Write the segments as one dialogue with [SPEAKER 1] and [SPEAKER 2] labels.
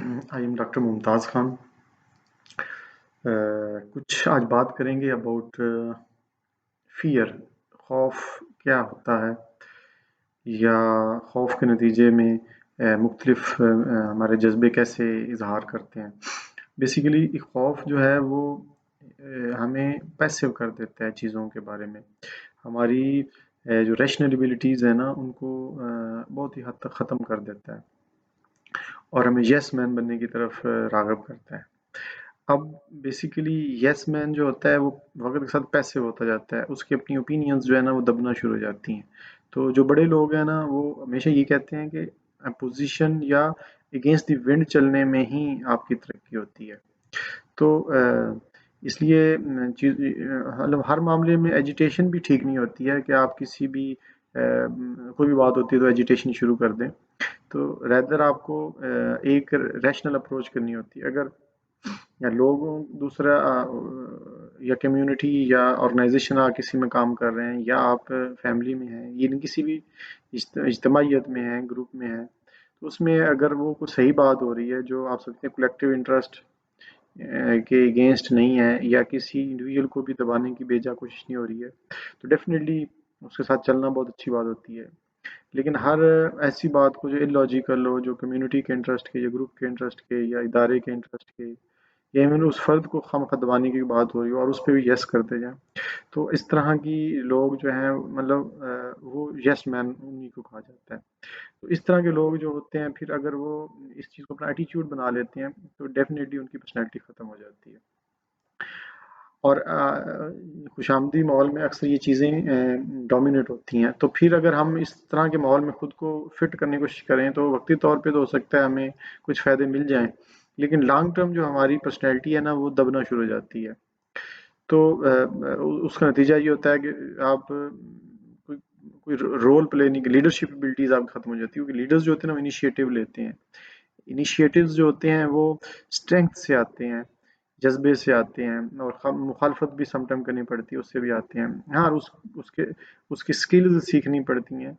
[SPEAKER 1] I am doctor Mumtaz Khan. कुछ आज बात करेंगे अबाउट फियर। खौफ क्या होता है, या खौफ के नतीजे में मुख्तलिफ हमारे जज्बे कैसे इजहार करते हैं। बेसिकली खौफ जो है वो हमें पैसिव कर देता है चीज़ों के बारे में। हमारी जो रैशनल एबिलिटीज़ है ना उनको बहुत ही हद तक ख़त्म कर देता है और हमें यस मैन बनने की तरफ राग़िब करता है। अब बेसिकली यस मैन जो होता है वो वक्त के साथ पैसिव होता जाता है, उसकी अपनी ओपिनियंस जो है ना वो दबना शुरू हो जाती हैं। तो जो बड़े लोग हैं ना वो हमेशा ये कहते हैं कि अपोजिशन या अगेंस्ट द विंड चलने में ही आपकी तरक्की होती है। तो इसलिए चीज़ मतलब हर मामले में एजिटेशन भी ठीक नहीं होती है कि आप किसी भी कोई भी बात होती है तो एजिटेशन शुरू कर दें। तो रैदर आपको एक रैशनल अप्रोच करनी होती है। अगर या लोगों दूसरा या कम्युनिटी या ऑर्गेनाइजेशन आप किसी में काम कर रहे हैं, या आप फैमिली में हैं, ये किसी भी इज्तमाहियत में हैं, ग्रुप में हैं, तो उसमें अगर वो कुछ सही बात हो रही है जो आप सकते हैं कलेक्टिव इंटरेस्ट के अगेंस्ट नहीं है, या किसी इंडिविजुअल को भी दबाने की बेजा कोशिश नहीं हो रही है, तो डेफिनेटली उसके साथ चलना बहुत अच्छी बात होती है। लेकिन हर ऐसी बात को जो इलॉजिकल हो, जो कम्युनिटी के इंटरेस्ट के या ग्रुप के इंटरेस्ट के या इदारे के इंटरेस्ट के या इवन उस फर्द को खामखा दबाने की बात हो रही हो और उस पर भी यस करते जाएं, तो इस तरह की लोग जो हैं मतलब वो यस मैन उन्हीं को कहा जाता है। तो इस तरह के लोग जो होते हैं फिर अगर वो इस चीज़ को अपना एटीट्यूड बना लेते हैं तो डेफिनेटली उनकी पर्सनैलिटी ख़त्म हो जाती है। और खुशामदी माहौल में अक्सर ये चीज़ें डोमिनेट होती हैं। तो फिर अगर हम इस तरह के माहौल में ख़ुद को फिट करने की कोशिश करें तो वक्ती तौर पे तो हो सकता है हमें कुछ फ़ायदे मिल जाएं, लेकिन लॉन्ग टर्म जो हमारी पर्सनैलिटी है ना वो दबना शुरू हो जाती है। तो उसका नतीजा ये होता है कि आप कोई कोई रोल प्ले नहीं, लीडरशिप एबिलिटीज़ आप ख़त्म हो जाती है, क्योंकि लीडर्स जो होते हैं ना वो इनिशिएटिव लेते हैं। इनिशिएटिव्स जो होते हैं वो स्ट्रेंथ से आते हैं, जज्बे से आते हैं, और मुखालफत भी समटाइम करनी पड़ती है, उससे भी आते हैं। हाँ, उसके उसकी स्किल्स सीखनी पड़ती हैं।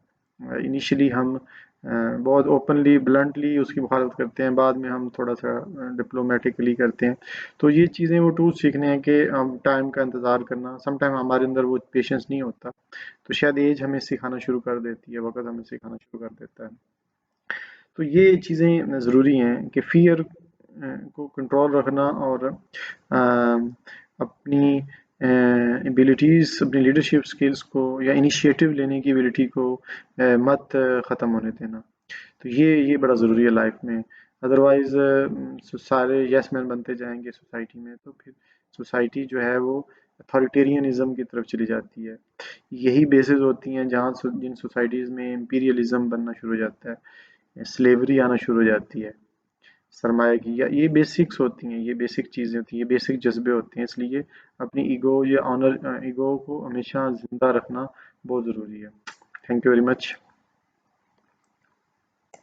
[SPEAKER 1] इनिशियली हम बहुत ओपनली ब्लंटली उसकी मुखालफत करते हैं, बाद में हम थोड़ा सा डिप्लोमेटिकली करते हैं। तो ये चीज़ें वो टूल्स सीखने हैं कि हम टाइम का इंतज़ार करना, समटाइम हमारे अंदर वो पेशेंस नहीं होता, तो शायद एज हमें सिखाना शुरू कर देती है, वक्त हमें सिखाना शुरू कर देता है। तो ये चीज़ें ज़रूरी हैं कि फ़ियर को कंट्रोल रखना और अपनी एबिलिटीज़, अपनी लीडरशिप स्किल्स को या इनिशिएटिव लेने की एबिलिटी को मत ख़त्म होने देना। तो ये बड़ा ज़रूरी है लाइफ में। अदरवाइज़ सारे यस मैन बनते जाएंगे सोसाइटी में, तो फिर सोसाइटी जो है वो अथॉरिटेरियनिज़्म की तरफ चली जाती है। यही बेसिस होती हैं जहाँ जिन सोसाइटीज़ में इम्पीरियलिज़्म बनना शुरू हो जाता है, स्लेवरी आना शुरू हो जाती है, सरमाया की, या ये बेसिक्स होती हैं, ये बेसिक चीज़ें होती हैं, ये बेसिक जज्बे होते हैं। इसलिए अपनी ईगो या ऑनर ईगो को हमेशा ज़िंदा रखना बहुत ज़रूरी है। Thank you very much.